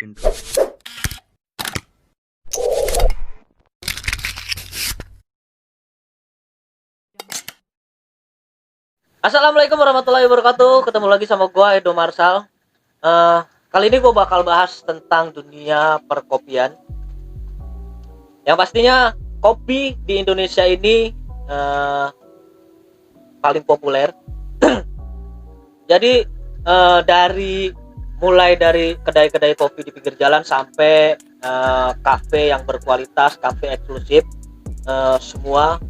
intro. Assalamualaikum warahmatullahi wabarakatuh. Ketemu lagi sama gua Edo Marsal. Kali ini gua bakal bahas tentang dunia perkopian. Yang pastinya kopi di Indonesia ini paling populer. Jadi mulai dari kedai-kedai kopi di pinggir jalan sampai kafe yang berkualitas, kafe eksklusif, semua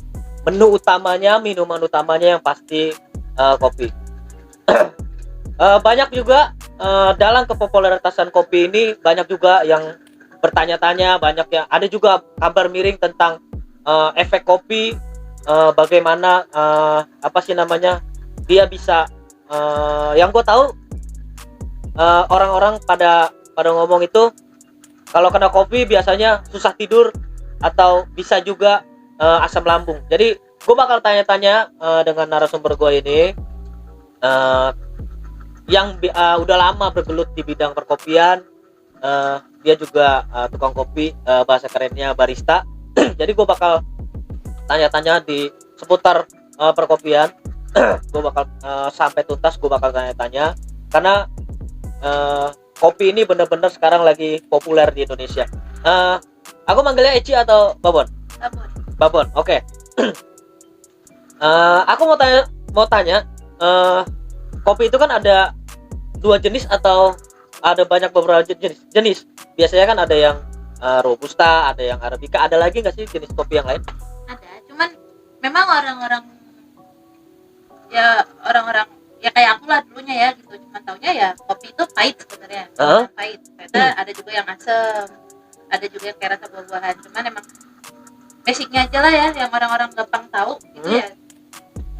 menu utamanya, minuman utamanya yang pasti kopi. Banyak juga dalam kepopuleritasan kopi ini banyak juga yang bertanya-tanya, banyak yang ada juga kabar miring tentang efek kopi, bagaimana apa sih namanya, dia bisa yang gue tahu orang-orang pada ngomong itu kalau kena kopi biasanya susah tidur atau bisa juga asam lambung. Jadi gue bakal tanya-tanya dengan narasumber gue ini yang udah lama bergelut di bidang perkopian. Dia juga tukang kopi, bahasa kerennya barista. Jadi gue bakal tanya-tanya di seputar perkopian. Gue bakal sampai tuntas, gue bakal tanya-tanya karena kopi ini bener-bener sekarang lagi populer di Indonesia. Aku manggilnya Eci atau Babon? Babon, oke. Aku mau tanya, kopi itu kan ada dua jenis atau ada banyak beberapa jenis. Biasanya kan ada yang robusta, ada yang arabica. Ada lagi nggak sih jenis kopi yang lain? Ada, cuman memang orang-orang ya kayak aku lah dulunya ya gitu, cuman taunya ya kopi itu pahit sebenarnya. Pahit. Ternyata ada juga yang asam, ada juga yang kayak rasa buah-buahan. Cuman emang basicnya aja lah ya yang orang-orang gampang tahu gitu ya,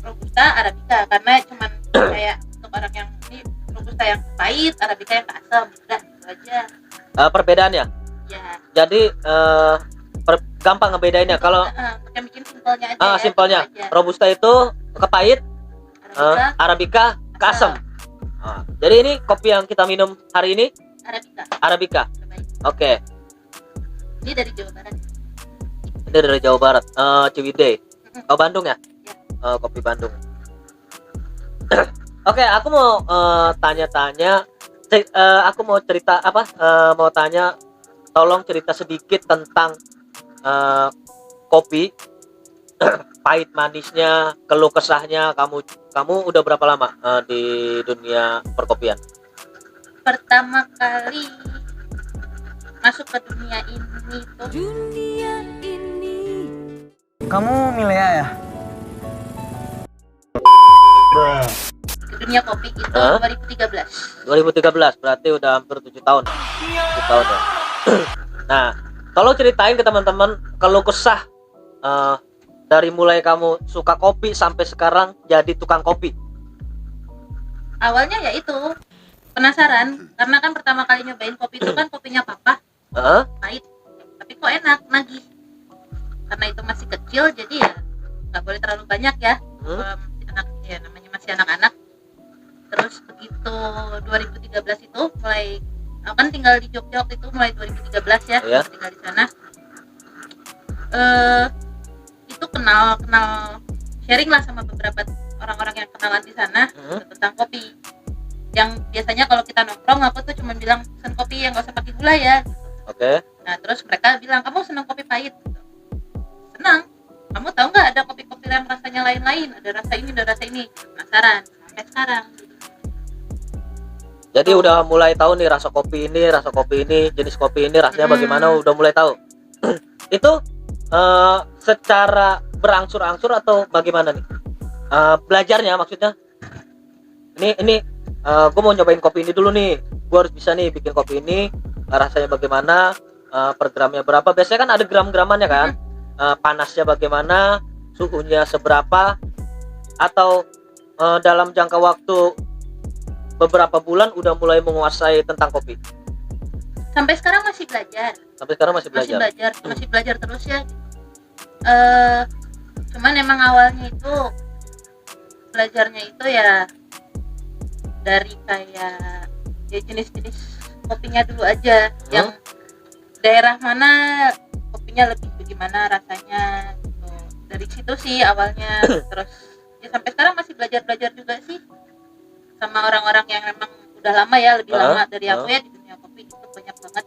robusta, arabica. Karena cuman kayak untuk orang yang ini robusta yang pahit, arabica yang asam, udah gitu aja. Perbedaannya? Ya. Jadi gampang ngebedainnya kalau Kayak bikin simpelnya aja. Simpelnya gitu aja. robusta itu kepahit, arabica ke asam. Jadi ini kopi yang kita minum hari ini arabica. Oke. Ini dari Jawa Barat. Ini dari Jawa Barat, Ciwidey. Bandung ya? Kopi Bandung. Oke, aku mau tanya-tanya. Aku mau cerita apa? Mau tanya, tolong cerita sedikit tentang kopi. Pahit manisnya, keluh kesahnya. Kamu udah berapa lama di dunia perkopian? Pertama kali masuk ke dunia ini tuh Kamu Milea ya? ke dunia kopi itu 2013. 2013, berarti udah hampir 7 tahun. 7 tahun ya. Nah, tolong ceritain ke teman-teman keluh kesah dari mulai kamu suka kopi sampai sekarang jadi tukang kopi. Awalnya ya itu penasaran, karena kan pertama kali nyobain kopi itu kan kopinya papa, pahit, tapi kok enak, nagih. Karena itu masih kecil, jadi ya nggak boleh terlalu banyak ya. Anak ya namanya masih anak-anak. Terus begitu 2013 itu mulai, aku kan tinggal di Jogja waktu itu, mulai 2013 ya, Yeah. tinggal di sana. Itu kenal sharing lah sama beberapa orang-orang yang kenalan di sana tentang kopi. Yang biasanya kalau kita nongkrong, aku tuh cuma bilang pesen kopi yang nggak usah pakai gula ya. Oke. Nah terus mereka bilang, kamu senang kopi pahit? Senang. Kamu tahu nggak ada kopi-kopi yang rasanya lain-lain? Ada rasa ini, ada rasa ini. Penasaran sampai sekarang. Jadi udah mulai tahu nih rasa kopi ini, jenis kopi ini rasanya bagaimana, udah mulai tahu. Itu secara berangsur-angsur atau bagaimana nih? Belajarnya maksudnya. Ini gue mau nyobain kopi ini dulu nih. Gue harus bisa nih bikin kopi ini, rasanya bagaimana, per gramnya berapa. Biasanya kan ada gram-gramannya kan. Panasnya bagaimana, suhunya seberapa, atau dalam jangka waktu beberapa bulan udah mulai menguasai tentang kopi. Sampai sekarang masih belajar. Masih belajar terus ya. Cuman emang awalnya itu belajarnya itu ya dari kayak ya jenis-jenis kopinya dulu aja, yang daerah mana kopinya lebih bagaimana rasanya gitu. Dari situ sih awalnya. Terus ya sampai sekarang masih belajar juga sih sama orang-orang yang memang udah lama ya, lebih lama dari aku ya di dunia kopi, itu banyak banget.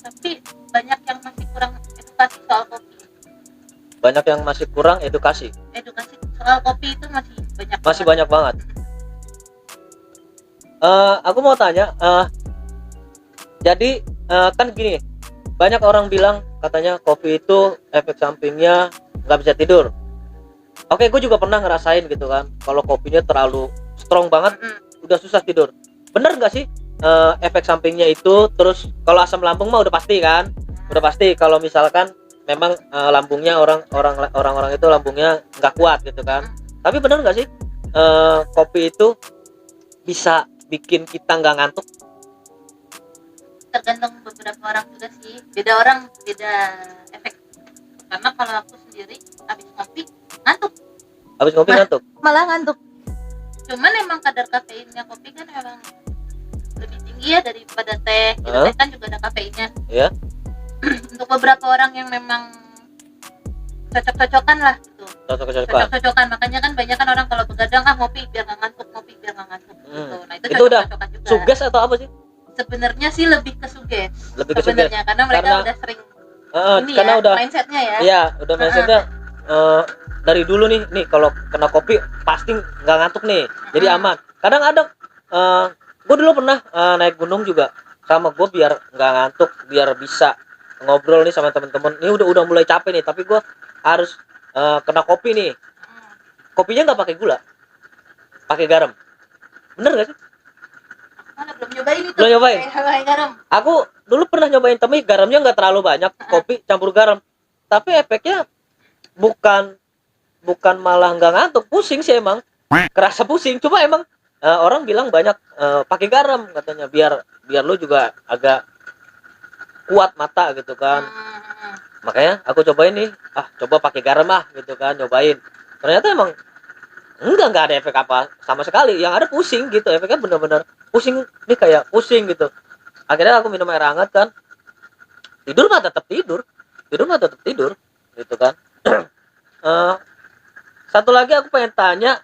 Tapi banyak yang masih kurang edukasi soal kopi. Banyak yang masih kurang edukasi Soal kopi itu masih banyak banget. Aku mau tanya, jadi kan gini, banyak orang bilang katanya kopi itu efek sampingnya nggak bisa tidur. Oke, gue juga pernah ngerasain gitu kan, kalau kopinya terlalu strong banget, udah susah tidur. Bener nggak sih efek sampingnya itu? Terus kalau asam lambung mah udah pasti kan, udah pasti kalau misalkan memang lambungnya orang-orang itu lambungnya nggak kuat gitu kan. Tapi bener nggak sih kopi itu bisa bikin kita nggak ngantuk? tergantung beberapa orang juga sih, beda orang beda efek. Karena kalau aku sendiri habis ngopi ngantuk, Ngantuk? malah ngantuk. Cuman emang kadar kafeinnya kopi kan emang lebih tinggi ya daripada teh. Teh kan juga ada kafeinnya. Iya. Untuk beberapa orang yang memang cocok-cocokan lah gitu. Cocok-cocokan. Makanya kan banyak kan orang kalau begadang ngopi biar nggak ngantuk, gitu. Nah itu udah juga. Suges atau apa sih? Sebenarnya sih lebih ke suges. Sebenarnya karena mereka udah sering karena ya, udah mindsetnya ya. Iya, udah mindsetnya dari dulu nih kalau kena kopi pasti nggak ngantuk nih. Jadi aman. Kadang ada gue dulu pernah naik gunung juga sama gue biar nggak ngantuk, biar bisa ngobrol nih sama temen-temen. Ini udah mulai capek nih, tapi gue harus kena kopi nih. Kopinya nggak pakai gula, pakai garam. Bener nggak sih? Mana belum nyobain itu. Belum nyobain. Pakai garam. Aku dulu pernah nyobain, tapi garamnya nggak terlalu banyak. Kopi campur garam, tapi efeknya bukan malah nggak ngantuk, pusing sih emang. Kerasa pusing. Cuma emang orang bilang banyak pakai garam katanya biar lu juga agak kuat mata gitu kan. Makanya aku cobain nih, coba pakai garam gitu kan, nyobain. Ternyata emang enggak ada efek apa sama sekali. Yang ada pusing gitu, efeknya bener-bener pusing nih, kayak pusing gitu. Akhirnya aku minum air hangat kan, tidur mah tetap tidur gitu kan. Satu lagi aku pengen tanya,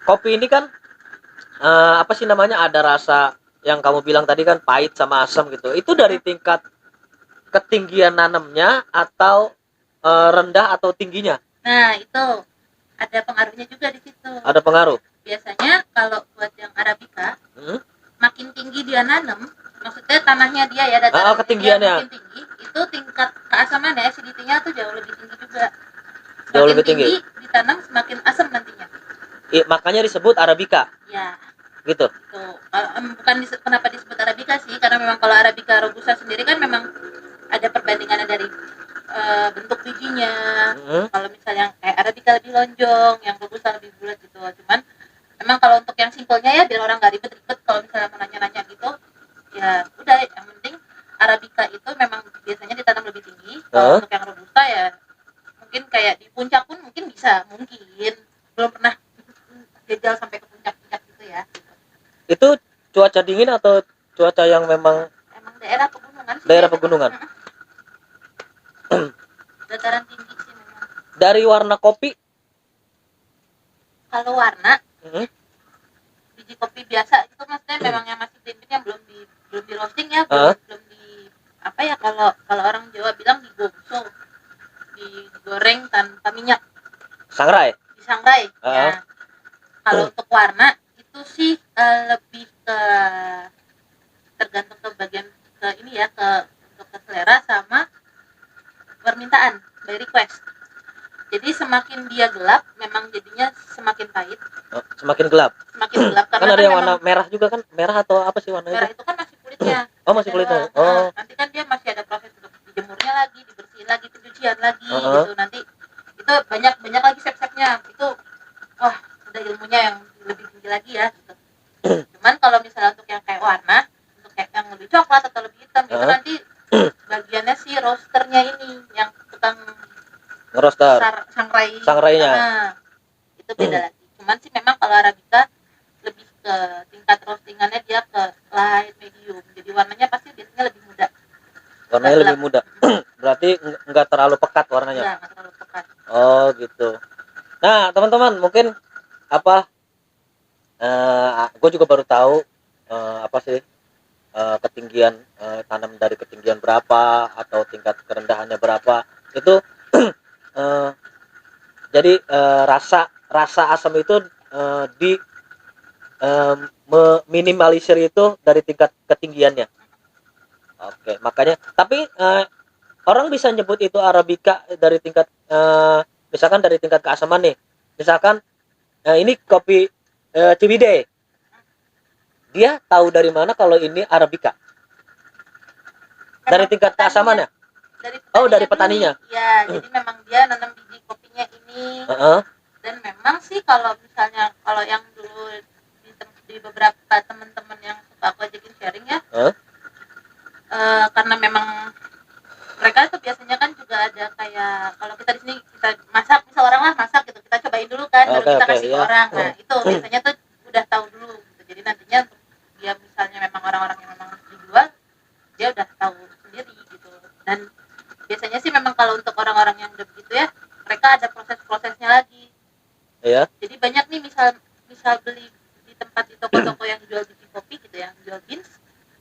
kopi ini kan apa sih namanya, ada rasa yang kamu bilang tadi kan, pahit sama asam gitu. Itu dari tingkat ketinggian nanamnya atau rendah atau tingginya? Nah itu ada pengaruhnya juga di situ. Ada pengaruh. Biasanya kalau buat yang arabica, makin tinggi dia nanam, maksudnya tanahnya dia ya, dataran ketinggiannya makin tinggi, itu tingkat keasaman ya, acidity-nya tuh jauh lebih tinggi juga. Jauh lebih tinggi. Ditanam semakin asam nantinya. Makanya disebut arabica. Ya. Gitu. Bukan kenapa disebut arabica sih, karena memang kalau arabica robusta sendiri kan memang ada perbandingannya dari bentuk bijinya. Kalau misalnya kayak arabica lebih lonjong, yang robusta lebih bulat gitu. Cuman memang kalau untuk yang simpelnya ya, biar orang nggak ribet-ribet kalau misalnya mau nanya-nanya gitu, ya udah, yang penting arabica itu memang biasanya ditanam lebih tinggi. Kalau untuk yang robusta ya mungkin kayak di puncak pun mungkin belum pernah jajal sampai ke puncak-puncak gitu ya. Itu cuaca dingin atau cuaca yang memang daerah pegunungan sih. Daerah pegunungan. Dataran tinggi sih memang. Dari warna kopi? Kalau warna, biji kopi biasa itu maksudnya memang yang masih green belum di roasting ya, belum di apa ya, kalau orang Jawa bilang digogso, digoreng tanpa minyak. Sangrai. Disangrai. Ya. Kalau untuk warna itu sih lebih ke tergantung ke bagian ke ini ya, untuk ke selera sama permintaan, by request. Jadi semakin dia gelap memang jadinya semakin pahit. Semakin gelap. Karena kan ada yang warna merah juga kan, merah atau apa sih warnanya? Merah itu kan masih kulitnya. Masih kulitnya. Nanti kan dia masih ada proses untuk dijemurnya lagi, dibersihin lagi, pencucian lagi gitu. Nanti itu banyak lagi step-stepnya. Itu udah ilmunya yang lebih tinggi lagi ya gitu. Cuman kalau misalnya untuk yang kayak warna, untuk kayak yang lebih coklat atau lebih hitam itu nanti bagiannya si roasternya ini, yang tukang roaster, sangrainya. Itu beda lagi. cuman sih memang kalau Arabica lebih ke tingkat roastingannya dia ke light medium, jadi warnanya pasti biasanya lebih muda. Warnanya lebih muda. Berarti nggak terlalu pekat warnanya. Nggak terlalu pekat. Oh gitu. Nah teman-teman mungkin apa? Gue juga baru tahu apa sih ketinggian tanam dari ketinggian berapa atau tingkat kerendahannya berapa itu. eh, jadi rasa asam itu di meminimalisir itu dari tingkat ketinggiannya. Oke, makanya tapi orang bisa nyebut itu Arabica dari tingkat misalkan dari tingkat keasaman nih. Misalkan ini kopi Ciwidey. Dia tahu dari mana kalau ini Arabica? Dari tingkat keasamannya? Dari petaninya. Ya, jadi memang dia nanam biji kopinya ini. Dan memang sih kalau misalnya kalau yang dulu di beberapa teman-teman yang suka aku ajakin sharing ya. Karena memang mereka tuh biasanya kan juga ada kayak kalau kita di sini kita masak, misal orang lah masak gitu, kita cobain dulu kan, baru kita kasih ke orang. Nah itu biasanya tuh udah tahu dulu gitu. Jadi nantinya untuk dia misalnya memang orang-orang yang memang dijual, dia udah tahu sendiri gitu. Dan biasanya sih memang kalau untuk orang-orang yang udah begitu ya, mereka ada proses-prosesnya lagi. Iya. Jadi banyak nih misal beli di tempat di toko-toko yang jual biji kopi gitu ya, jual beans.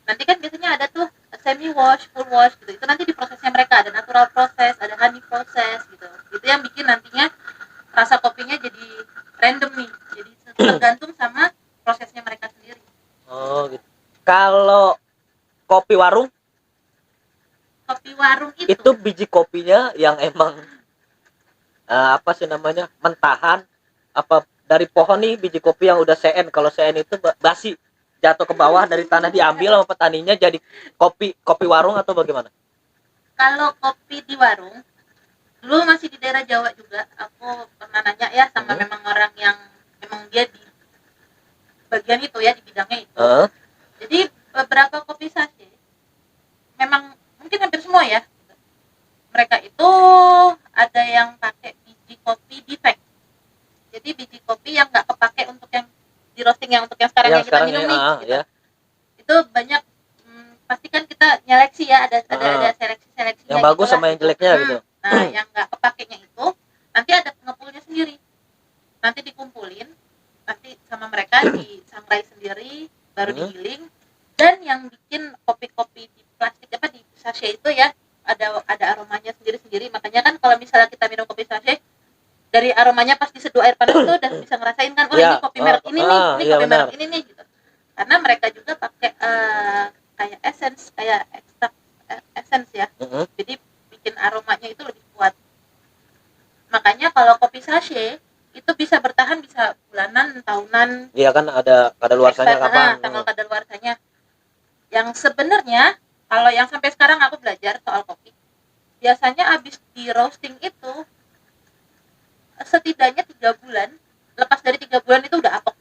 Nanti kan biasanya ada tuh semi wash, full wash gitu. Itu nanti di prosesnya mereka ada natural proses, ada honey proses gitu. Itu yang bikin nantinya rasa kopinya jadi random nih. Jadi tergantung sama prosesnya mereka sendiri. Oh gitu. Kalau kopi warung itu biji kopinya yang emang apa sih namanya? Mentahan apa dari pohon nih biji kopi yang udah CN. Kalau CN itu basi. Jatuh ke bawah dari tanah diambil sama petaninya jadi kopi warung atau bagaimana? Kalau kopi di warung dulu masih di daerah Jawa juga, aku pernah nanya ya sama memang orang yang memang dia di bagian itu ya, di bidangnya itu. Jadi beberapa kopi sachet memang mungkin hampir semua ya, mereka itu ada yang pakai biji kopi defect. Jadi biji kopi yang nggak kepake untuk yang di roasting yang untuk yang sekarang yang kita minum nih gitu. Ya. Itu banyak pasti kan kita nyeleksi ya, ada seleksinya yang bagus gitu sama yang jeleknya gitu. Nah yang nggak kepakainya itu nanti ada pengepulnya sendiri, nanti dikumpulin nanti sama mereka disangrai sendiri baru digiling. Dan yang bikin kopi-kopi di plastik apa di sachet itu ya ada aromanya sendiri-sendiri. Makanya kan kalau misalnya kita minum kopi sachet, dari aromanya pas diseduh air panas tuh udah bisa ngerasain kan, ini kopi merek ini nih, ini kopi merek ini nih gitu. Karena mereka juga pakai kayak essence, kayak ekstrak essence ya. Jadi bikin aromanya itu lebih kuat. Makanya kalau kopi sachet itu bisa bertahan bisa bulanan, tahunan. Iya kan ada kadaluarsanya kapan? Tanggal kadaluarsanya. Yang sebenarnya kalau yang sampai sekarang aku belajar soal kopi, biasanya habis di roasting itu setidaknya 3 bulan, lepas dari 3 bulan itu udah apok.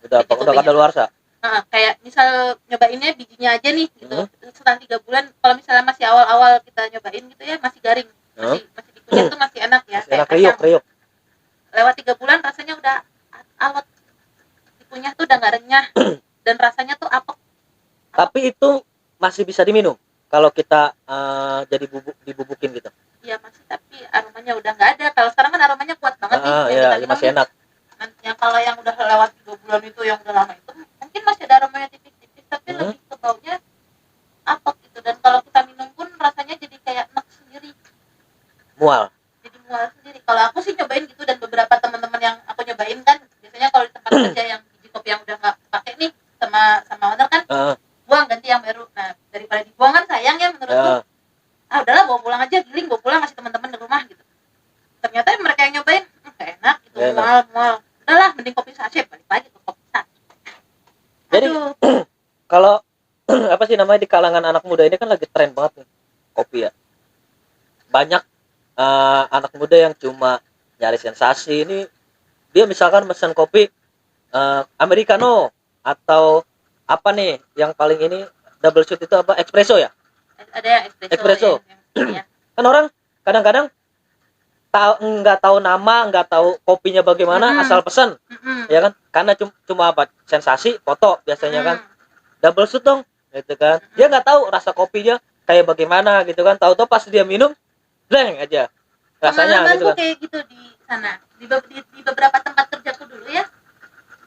Udah kadaluarsa. Kayak misal nyobainnya bijinya aja nih gitu. Setelah 3 bulan kalau misalnya masih awal-awal kita nyobain gitu ya, masih garing, masih dikunyah tuh masih enak ya. Masih enak kriuk. Lewat 3 bulan rasanya udah alot. Dikunyah tuh udah enggak renyah dan rasanya tuh apok. Tapi itu masih bisa diminum kalau kita jadi dibubukin gitu. Iya masih, tapi aromanya udah nggak ada. Kalau sekarang kan aromanya kuat banget nih. Iya, masih enak. Yang kalau yang udah lewat 3 bulan itu, yang udah lama itu, mungkin masih ada aromanya tipis-tipis, tapi lebih ke baunya apok gitu. Dan kalau kita minum pun rasanya jadi kayak enak sendiri. Mual. Jadi mual sendiri. Kalau aku sih nyobain gitu, dan beberapa teman-teman yang aku nyobain kan, biasanya kalau di tempat kerja yang biji kopi yang udah nggak pakai nih sama owner kan, buang ganti yang baru. Nah daripada dibuang kan sayang ya menurutku. Udahlah bawa pulang aja, giling bawa pulang kasih teman-teman di rumah gitu. Ternyata mereka yang nyobain gak enak gitu, mual. Udahlah mending kopi sachet, balik lagi ke kopi sachet. Jadi kalau apa sih namanya di kalangan anak muda ini kan lagi tren banget nih kopi ya. Banyak anak muda yang cuma nyari sensasi. Ini dia misalkan pesan kopi americano atau apa nih yang paling ini double shot itu apa, espresso ya? Ada espresso. Ya. Kan orang kadang-kadang nggak tahu nama, nggak tahu kopinya bagaimana, asal pesan. ya kan, karena cuma apa, sensasi foto biasanya kan, double shoot dong gitu kan. Dia nggak tahu rasa kopinya kayak bagaimana gitu kan, tahu-tahu pas dia minum bleng aja rasanya gitu kan. Kayak gitu di sana, di beberapa tempat kerjaku dulu ya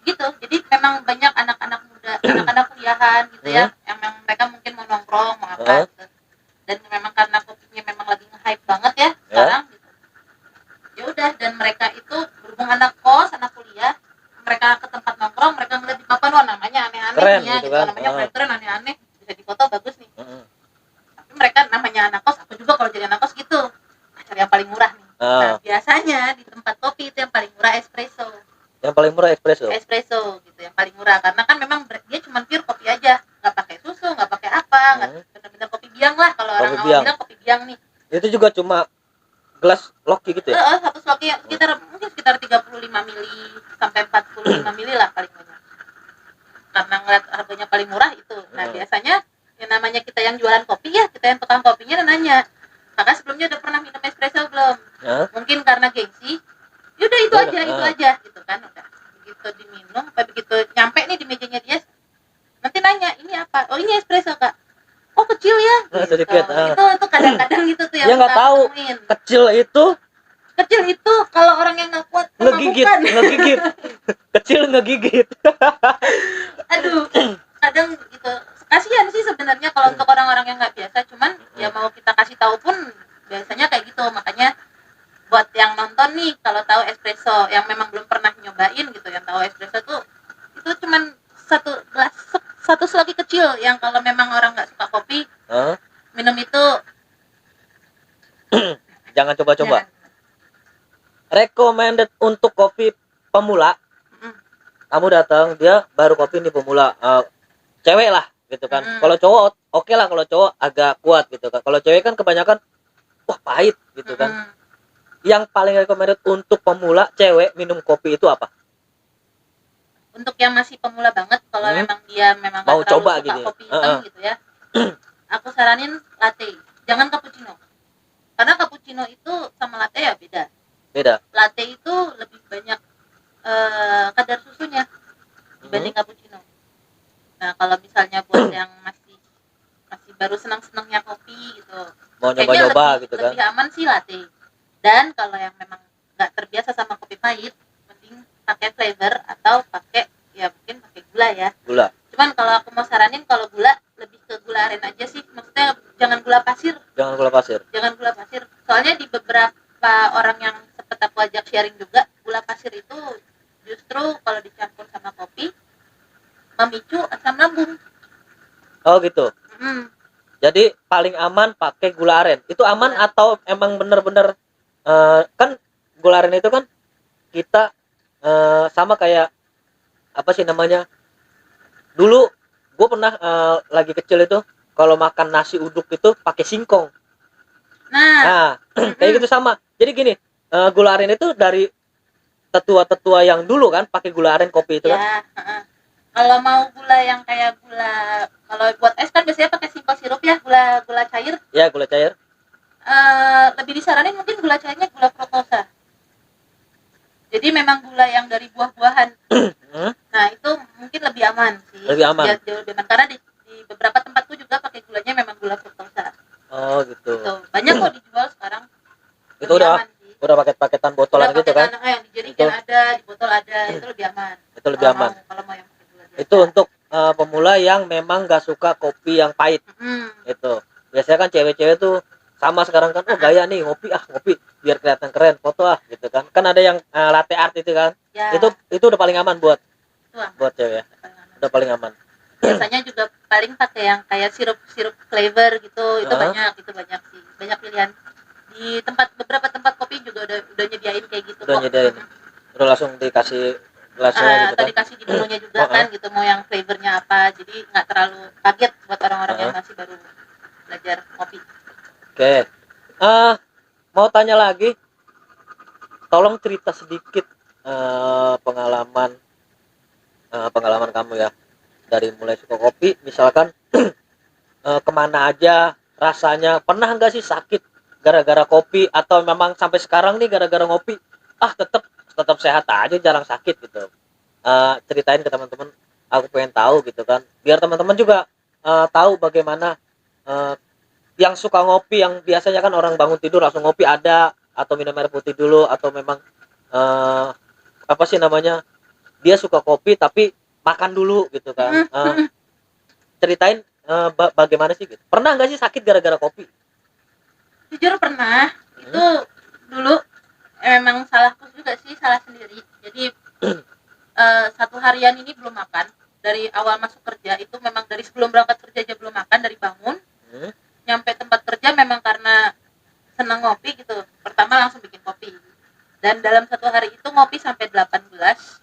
gitu. Jadi memang banyak anak-anak muda, anak-anak kuliahan gitu ya, yang memang mereka mungkin mau nongkrong mau apa gitu. Dan memang karena kopinya memang lagi nge-hype banget ya sekarang gitu. Ya udah, dan mereka itu berhubung anak kos, anak kuliah, mereka ke tempat nongkrong, mereka ngeliat di papan, wah namanya aneh-aneh keren, nih ya gitu gitu kan. Namanya keren aneh-aneh, bisa difoto bagus nih. Tapi mereka namanya anak kos, aku juga kalau jadi anak kos gitu, cari yang paling murah nih. Nah biasanya di tempat kopi itu yang paling murah espresso. Yang paling murah espresso Gitu, yang paling murah, karena kan memang dia cuma pure kopi aja, nggak pakai susu, nggak pakai apa, nggak bener-bener kopi biang lah kalau orang awam bilang kopi biang nih. Itu juga cuma gelas loki gitu ya? Satu sloki mungkin sekitar 35 mili sampai 45 mili lah paling banyak. Karena ngeliat harganya paling murah itu. Nah biasanya yang namanya kita yang jualan kopi ya, kita yang tukang kopinya nanya, kakak sebelumnya udah pernah minum espresso belum? Mungkin karena gengsi, yaudah itu aja gitu kan. Udah begitu diminum, begitu nyampe nih di mejanya dia, nanti nanya ini apa? Oh ini espresso kak. Oh kecil ya gitu. Sedikit, itu kadang-kadang gitu tuh yang dia nggak tahu temuin. kecil itu Kalau orang yang nggak kuat ngegigit kecil ngegigit. Aduh, kadang gitu kasihan sih sebenarnya kalau untuk orang-orang yang nggak biasa, cuman ya mau kita kasih tahu pun biasanya kayak gitu. Makanya buat yang nonton nih, kalau tahu espresso yang memang belum pernah nyobain gitu, yang tahu espresso tuh itu cuman satu sloki kecil, yang kalau memang orang nggak suka kopi minum itu jangan coba-coba. Recommended untuk kopi pemula. Kamu datang, dia baru kopi ini pemula, cewek lah gitu kan. Kalau cowok oke lah, kalau cowok agak kuat gitu kan. Kalau cewek kan kebanyakan wah pahit gitu kan. Yang paling recommended untuk pemula cewek minum kopi itu apa? Untuk yang masih pemula banget, kalau memang dia memang mau gak terlalu coba suka gitu kopi hitam gitu ya, aku saranin latte, jangan cappuccino. Karena cappuccino itu sama latte ya beda. Latte itu lebih banyak kadar susunya dibanding cappuccino. Nah kalau misalnya buat yang masih baru senang-senangnya kopi gitu, mau nyoba-nyoba gitu kan, lebih aman sih latte. Dan kalau yang memang nggak terbiasa sama kopi pahit, mending pakai flavor atau pakai ya mungkin pakai gula ya. Cuman kalau aku mau saranin, kalau gula lebih ke gula aren aja sih, maksudnya jangan gula pasir. Soalnya di beberapa orang yang sempat aku ajak sharing juga, gula pasir itu justru kalau dicampur sama kopi memicu asam lambung. Oh gitu. Jadi paling aman pakai gula aren. Itu aman atau emang bener-bener kan gula aren itu kan kita sama kayak apa sih namanya, dulu gue pernah lagi kecil itu kalau makan nasi uduk itu pakai singkong. Nah kayak gitu sama. Jadi gini, gula aren itu dari tetua-tetua yang dulu kan pakai gula aren kopi itu kan. Kalau mau gula yang kayak gula, kalau buat es kan biasanya pakai simple sirup ya, gula cair. Ya gula cair. Lebih disaranin mungkin gula cairnya gula fruktosa. Jadi memang gula yang dari buah-buahan. Nah itu mungkin lebih aman sih. Jauh lebih aman, karena di beberapa tempatku juga pakai gulanya memang gula fruktosa. Oh gitu. Banyak kok dijual sekarang. Itu udah paket-paketan botolan gitu kan? Yang dijadikan ada, di botol ada, itu lebih aman. Itu lebih aman. Kalau mau yang pakai gula biasa. Itu untuk pemula yang memang gak suka kopi yang pahit. Itu biasanya kan cewek-cewek tuh sama sekarang kan, oh gaya nih ngopi biar kelihatan keren, foto gitu kan. Kan ada yang latte art itu kan. Ya. Itu udah paling aman buat cewek ya. Udah paling aman. Biasanya juga paling pakai yang kayak sirup flavor gitu. Itu banyak sih. Banyak pilihan. Di beberapa tempat kopi juga udah nyediain kayak gitu. Udah nyediain. Udah langsung dikasih gelasnya gitu atau kan. Dikasih di menunya juga kan gitu, mau yang flavornya apa. Jadi nggak terlalu kaget buat orang-orang yang masih baru belajar kopi. Oke. Mau tanya lagi, tolong cerita sedikit pengalaman kamu ya, dari mulai suka kopi misalkan kemana aja rasanya, pernah nggak sih sakit gara-gara kopi, atau memang sampai sekarang nih gara-gara ngopi tetap sehat aja, jarang sakit gitu. ceritain ke teman-teman, aku pengen tahu gitu kan, biar teman-teman juga tahu bagaimana yang suka ngopi, yang biasanya kan orang bangun tidur langsung ngopi ada, atau minum air putih dulu, atau memang eh, apa sih namanya, dia suka kopi tapi makan dulu gitu kan. Ceritain bagaimana sih gitu, pernah nggak sih sakit gara-gara kopi? Jujur pernah. Itu dulu emang salahku juga sih, salah sendiri. Jadi satu harian ini belum makan. Dari awal masuk kerja itu memang dari sebelum berangkat kerja aja belum makan, dari bangun nyampe tempat kerja memang karena seneng ngopi gitu. Pertama langsung bikin kopi. Dan dalam satu hari itu ngopi sampai 8 gelas.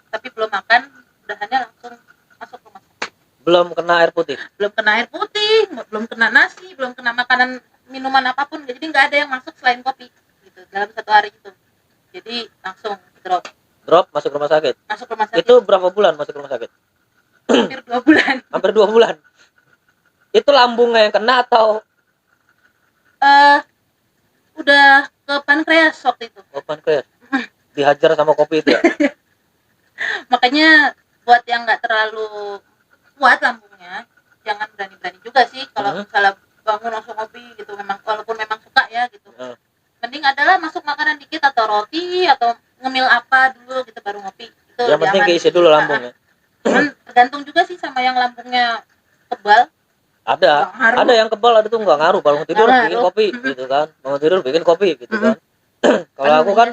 Tapi belum makan, udahannya langsung masuk rumah sakit. Belum kena air putih? Belum kena air putih, belum kena nasi, belum kena makanan minuman apapun. Jadi nggak ada yang masuk selain kopi gitu dalam satu hari itu. Jadi langsung drop Masuk rumah sakit? Masuk rumah sakit. Itu berapa bulan masuk rumah sakit? Hampir 2 bulan. Hampir 2 bulan. Itu lambungnya yang kena atau Udah ke pankreas waktu itu. oh, pankreas? Dihajar sama kopi itu ya? Makanya buat yang nggak terlalu kuat lambungnya, jangan berani-berani juga sih kalau misalnya bangun langsung ngopi gitu, memang walaupun memang suka ya gitu. Mending adalah masuk makanan dikit atau roti atau ngemil apa dulu gitu baru ngopi. Itu yang penting keisi dulu lambungnya. Cuman tergantung juga sih sama yang lambungnya tebal. Ada yang kebal, ada tuh nggak ngaruh, bangun tidur bikin kopi gitu kan, bangun tidur bikin kopi gitu kan. Kalau aku kan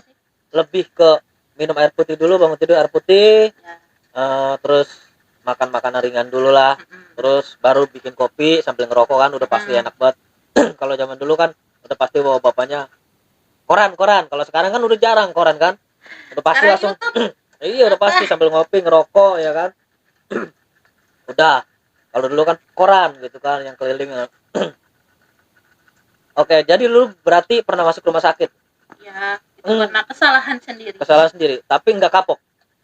lebih ke minum air putih dulu, bangun tidur air putih ya. Terus makan makanan ringan dulu lah, terus baru bikin kopi sambil ngerokok kan, udah pasti enak banget. Kalau zaman dulu kan udah pasti bawa bapaknya koran. Kalau sekarang kan udah jarang koran kan, udah pasti langsung iya udah pasti sambil ngopi ngerokok ya kan. Udah, kalau dulu kan koran gitu kan yang keliling. Oke, jadi lu berarti pernah masuk rumah sakit? Ya, itu karena kesalahan sendiri. Tapi nggak kapok?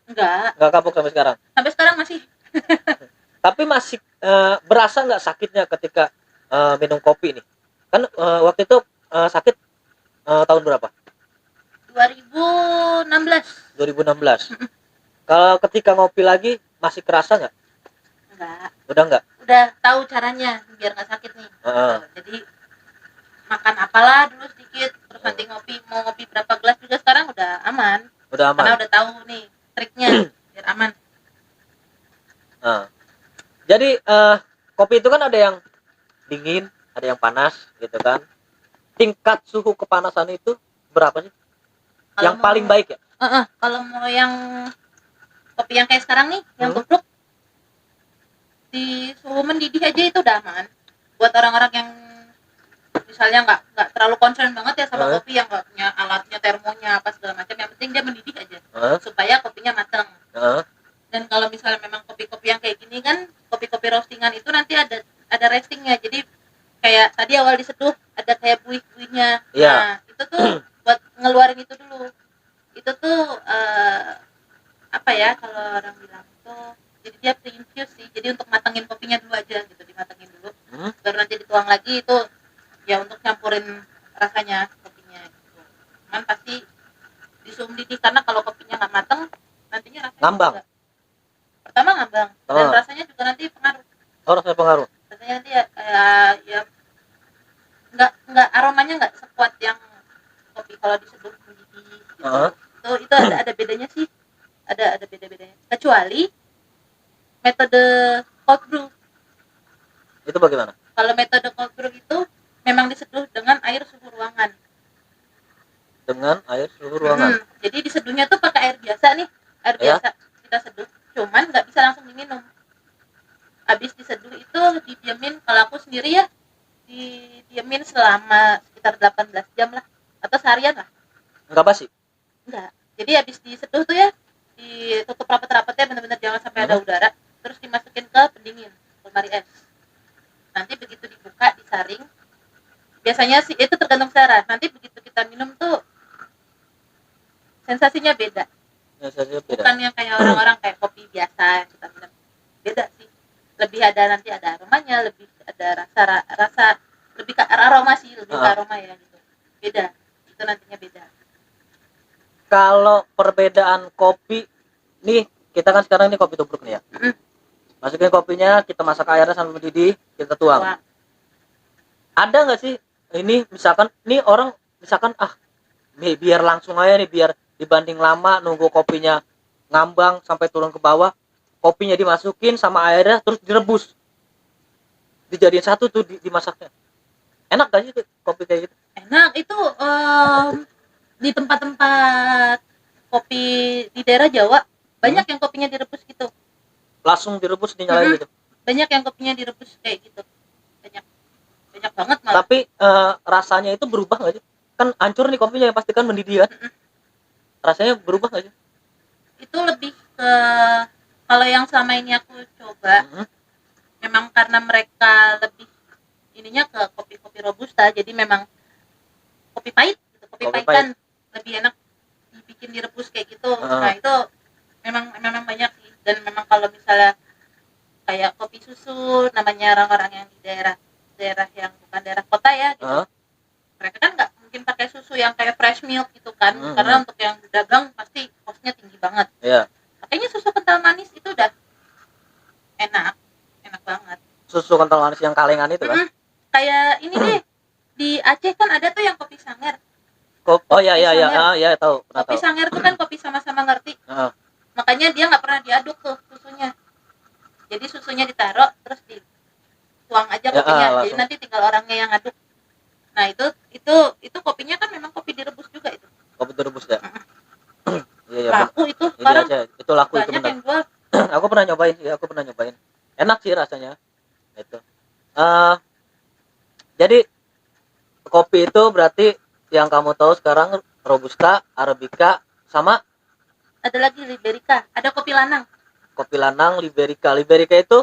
Nggak kapok sampai sekarang? Sampai sekarang masih. Tapi masih berasa nggak sakitnya ketika minum kopi nih? Kan waktu itu sakit tahun berapa? 2016. Kalau ketika ngopi lagi masih kerasa nggak? Enggak. Udah nggak? Udah tahu caranya biar nggak sakit nih. Jadi makan apalah dulu sedikit, terus nanti mau ngopi berapa gelas juga sekarang udah aman. Karena udah tahu nih triknya biar aman. Jadi kopi itu kan ada yang dingin, ada yang panas gitu kan. Tingkat suhu kepanasan itu berapa sih? Kalau yang paling baik ya? Kalau mau yang kopi yang kayak sekarang nih, yang tubruk di suhu mendidih aja itu udah aman. Buat orang-orang yang misalnya nggak terlalu concern banget ya sama kopi, yang nggak punya alatnya, termonya apa segala macam, yang penting dia mendidih aja supaya kopinya matang. Dan kalau misalnya memang kopi-kopi yang kayak gini kan, kopi-kopi roastingan itu nanti ada restingnya, jadi kayak tadi awal diseduh ada kayak buih-buihnya. Nah itu tuh buat ngeluarin itu dulu. Itu tuh apa ya kalau orang bilang itu, jadi dia pre-infuse sih, jadi untuk matangin kopinya dulu aja gitu, dimatangin dulu baru nanti dituang lagi, itu ya untuk nyampurin rasanya kopinya gitu. Cuman pasti disuruh mendidih, karena kalau kopinya nggak matang nantinya rasanya ngambang juga. Pertama ngambang dan rasanya juga nanti pengaruh. Rasanya pengaruh. Rasanya nanti ya nggak aromanya nggak sekuat yang kopi kalau diseduh mendidih gitu. Itu ada bedanya sih, ada beda-bedanya, kecuali metode cold brew. Itu bagaimana? Kalau metode cold brew itu memang diseduh dengan air suhu ruangan. Jadi diseduhnya tuh pakai air biasa nih, biasa kita seduh, cuman nggak bisa langsung diminum. Habis diseduh itu didiamin, kalau aku sendiri ya didiamin selama sekitar 18 jam lah, atau seharian lah. Nggak basi? Enggak. Jadi habis diseduh tuh ya ditutup rapat-rapatnya, benar-benar jangan sampai ada udara, terus dimasukin ke pendingin, lemari es. Nanti begitu dibuka, disaring. Biasanya sih itu tergantung selera. Nanti begitu kita minum tuh sensasinya beda. Bukan yang kayak orang-orang kayak kopi biasa yang kita minum. Beda sih. Lebih ada aromanya, lebih ada rasa lebih ke aroma sih, lebih ke aroma ya gitu. Beda. Itu nantinya beda. Kalau perbedaan kopi nih, kita kan sekarang ini kopi tubruk nih ya. Mm-mm. Masukin kopinya, kita masak airnya sampai mendidih, kita tuang. Wah, Ada nggak sih ini misalkan nih orang misalkan biar langsung aja nih, biar dibanding lama nunggu kopinya ngambang sampai turun ke bawah, kopinya dimasukin sama airnya terus direbus, dijadiin satu tuh dimasaknya. Enak gak sih kopi kayak gitu? enak itu di tempat-tempat kopi di daerah Jawa banyak yang kopinya direbus gitu. Langsung direbus dinyalain gitu. Banyak yang kopinya direbus kayak gitu. Banyak banget malah. Tapi rasanya itu berubah nggak sih? Kan hancur nih kopinya, yang pasti kan mendidih kan. Rasanya berubah nggak sih? Itu lebih ke, kalau yang selama ini aku coba, memang karena mereka lebih ininya ke kopi-kopi robusta, jadi memang kopi pahit gitu. Kopi pahit kan lebih enak dibikin direbus kayak gitu. Nah itu memang banyak sih. Dan memang kalau misalnya kayak kopi susu, namanya orang-orang yang di daerah yang bukan daerah kota ya gitu, mereka kan nggak mungkin pakai susu yang kayak fresh milk gitu kan, karena untuk yang dagang pasti costnya tinggi banget. Pakainya susu kental manis, itu udah enak banget. Susu kental manis yang kalengan itu kan? Kayak ini deh, di Aceh kan ada tuh yang kopi sanger. Iya tahu. Kopi sanger tuh kan kopi sama-sama ngerti. Makanya dia nggak pernah diaduk tuh susunya. Jadi susunya ditaruh terus dituang aja kopinya. Jadi nanti tinggal orangnya yang aduk. Nah itu kopinya kan memang kopi direbus juga itu. Kopi direbus ya. Iya. Laku itu sekarang. Itu laku itu benar. Yang jual. Aku pernah nyobain. Enak sih rasanya. Itu. Jadi kopi itu berarti yang kamu tahu sekarang robusta, arabica, sama ada lagi liberica, ada kopi lanang. Kopi lanang, liberica. Liberica itu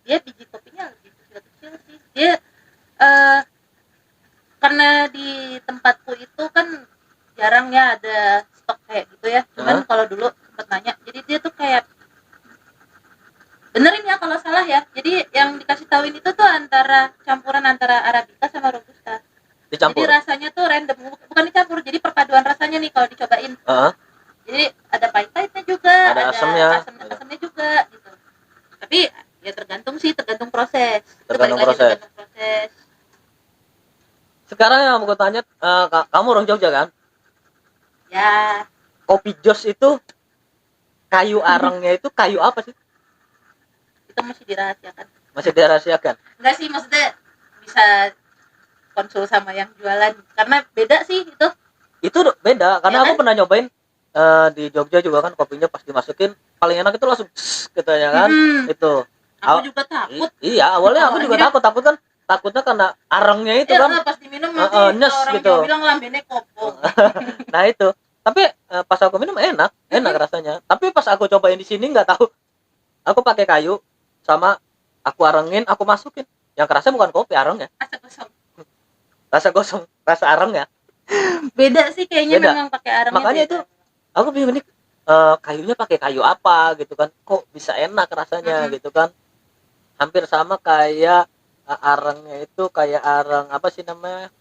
dia biji kopinya lebih kecil sih. Dia karena di tempatku itu kan jarang ya ada stok kayak gitu ya. Cuman kalau dulu sempat nanya, jadi dia tuh kayak, benerin ya kalau salah ya. Jadi yang dikasih tauin itu tuh campuran antara arabica sama robusta. dicampur. Jadi rasanya tuh random, bukan dicampur. Jadi perpaduan rasanya nih kalau dicobain. Jadi ada pahit-pahitnya juga, ada asam-asamnya juga gitu. Tapi ya tergantung proses. Tergantung proses. Sekarang yang mau tanya, kamu orang Jogja kan? Ya. Kopi jos itu kayu arangnya itu kayu apa sih? Itu masih dirahasiakan. Masih dirahasiakan? Enggak sih, maksudnya bisa konsul sama yang jualan karena beda sih itu. Itu beda karena ya aku kan? pernah nyobain di Jogja juga kan, kopinya pas dimasukin paling enak itu langsung gitu ya kan. Itu aku juga takut. Iya, awalnya aku juga takut kan, takutnya karena arangnya itu ya, kan pas diminum nanti nyes orang gitu. bilang lambene kopong. Nah itu, tapi pas aku minum enak rasanya. Tapi pas aku cobain di sini nggak tahu, aku pakai kayu sama aku arangin, aku masukin, yang kerasnya bukan kopi, arangnya rasa arangnya beda sih kayaknya. Beda. Memang pakai arangnya makanya beda. itu aku bingung nih, kayunya pakai kayu apa gitu kan, kok bisa enak rasanya gitu kan. Hampir sama kayak arangnya itu kayak arang apa sih namanya,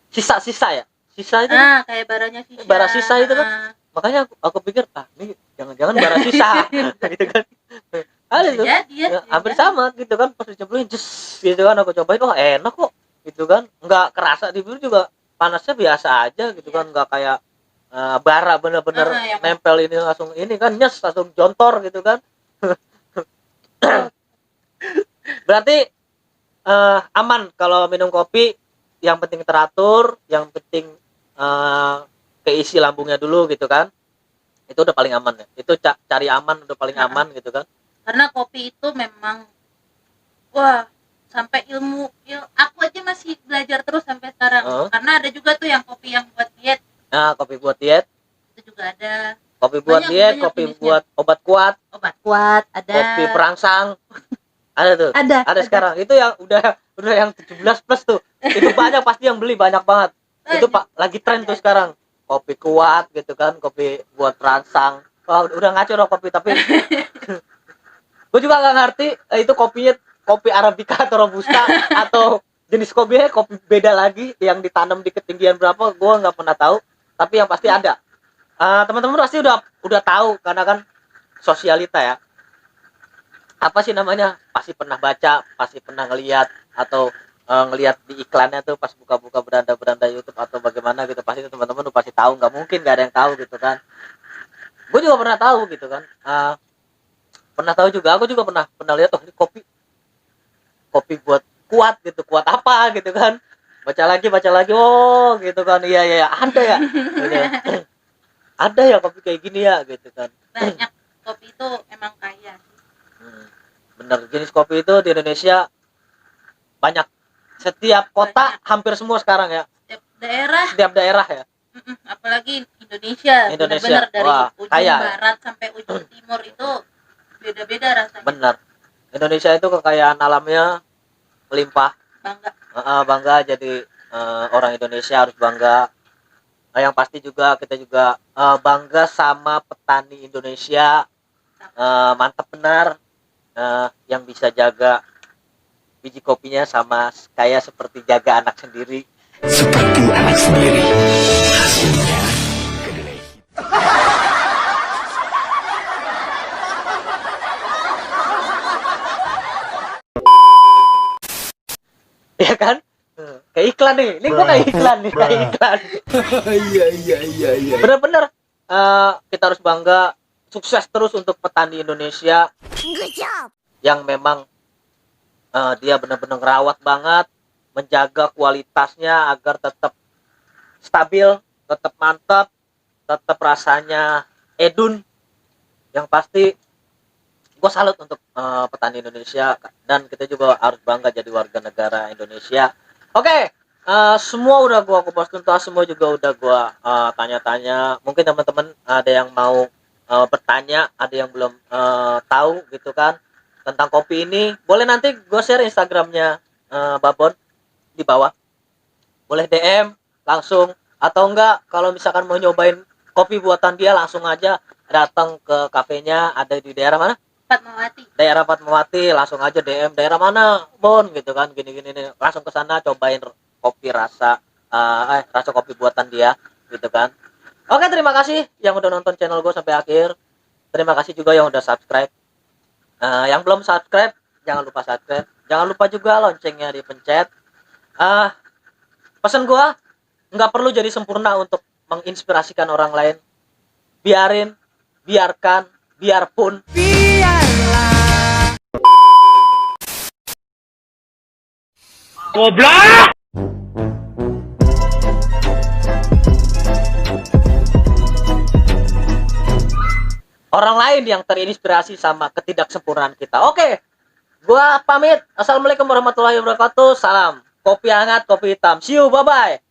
sisa ya, sisa itu kayak bara sisa itu kan. Makanya aku pikir ini jangan-jangan bara sisa gitu kan. Ada tuh hampir sama gitu kan, pas dicemplungin gitu kan, aku cobain enak kok gitu kan, nggak kerasa di bibir juga, panasnya biasa aja gitu kan, nggak kayak bara bener-bener nempel ini langsung ini kan, nyes langsung jontor gitu kan. Berarti aman kalau minum kopi, yang penting teratur, yang penting keisi lambungnya dulu gitu kan, itu udah paling aman ya. Itu cari aman udah paling aman gitu kan. Karena kopi itu memang sampai ilmu aku aja masih belajar terus sampai sekarang. Karena ada juga tuh yang kopi yang buat diet. Nah, kopi buat diet Itu juga ada. Kopi buat diet, kopi jenisnya. Buat obat kuat ada. Kopi perangsang. Ada tuh. Ada sekarang. Itu yang udah yang 17 plus tuh. Itu banyak pasti yang beli, banyak banget. Itu Pak lagi tren tuh sekarang. Kopi kuat gitu kan, kopi buat perangsang. Udah ngaco dong kopi, tapi gue juga nggak ngerti itu kopinya kopi arabica atau robusta atau jenis kopinya kopi beda lagi yang ditanam di ketinggian berapa, gue nggak pernah tahu. Tapi yang pasti ada Teman-teman pasti udah tahu karena kan sosialita ya. Apa sih namanya? Pasti pernah baca, pasti pernah ngelihat atau ngelihat di iklannya tuh pas buka-buka beranda-beranda YouTube atau bagaimana gitu, pasti teman-teman udah pasti tahu, nggak mungkin nggak ada yang tahu gitu kan. Gue juga pernah tahu gitu kan. Pernah tahu juga, aku juga pernah lihat, oh ini kopi buat kuat gitu, kuat apa gitu kan. Baca lagi, oh gitu kan, iya ada ya gitu. Ada ya kopi kayak gini ya gitu kan. Banyak, kopi itu emang kaya. Bener, jenis kopi itu di Indonesia banyak, setiap kota hampir semua sekarang ya, setiap daerah ya. Apalagi Indonesia benar-benar dari wah, ujung kaya. barat sampai ujung timur itu beda-beda rasanya. Bener, Indonesia itu kekayaan alamnya melimpah. Bangga jadi orang Indonesia harus bangga. Yang pasti juga kita juga bangga sama petani Indonesia. Mantap benar, yang bisa jaga biji kopinya sama kayak seperti jaga anak sendiri. Seperti anak sendiri, hasilnya kedelai. Ya kan? Kayak iklan nih, ini gua kayak iklan nih, kayak iklan. Iya. Bener-bener kita harus bangga, sukses terus untuk petani Indonesia yang memang dia benar-benar ngerawat banget, menjaga kualitasnya agar tetap stabil, tetap mantap, tetap rasanya edun. Yang pasti gue salut untuk petani Indonesia, dan kita juga harus bangga jadi warga negara Indonesia. Oke, semua udah gue kupas tuntas, semua juga udah gue tanya-tanya. Mungkin teman-teman ada yang mau bertanya, ada yang belum tahu gitu kan tentang kopi ini, boleh nanti gue share Instagramnya Babon di bawah, boleh DM langsung, atau enggak kalau misalkan mau nyobain kopi buatan dia, langsung aja datang ke kafenya, ada di daerah mana? Fatmawati. Daerah Fatmawati, langsung aja DM daerah mana Bon gitu kan, gini nih, langsung ke sana cobain kopi rasa kopi buatan dia gitu kan. Oke, terima kasih yang udah nonton channel gue sampai akhir. Terima kasih juga yang udah subscribe. Yang belum subscribe, jangan lupa subscribe. Jangan lupa juga loncengnya dipencet. Pesan gue, nggak perlu jadi sempurna untuk menginspirasikan orang lain. Biarpun. Goblok! Orang lain yang terinspirasi sama ketidaksempurnaan kita. Oke, gua pamit. Assalamualaikum warahmatullahi wabarakatuh. Salam kopi hangat, kopi hitam. See you, bye bye.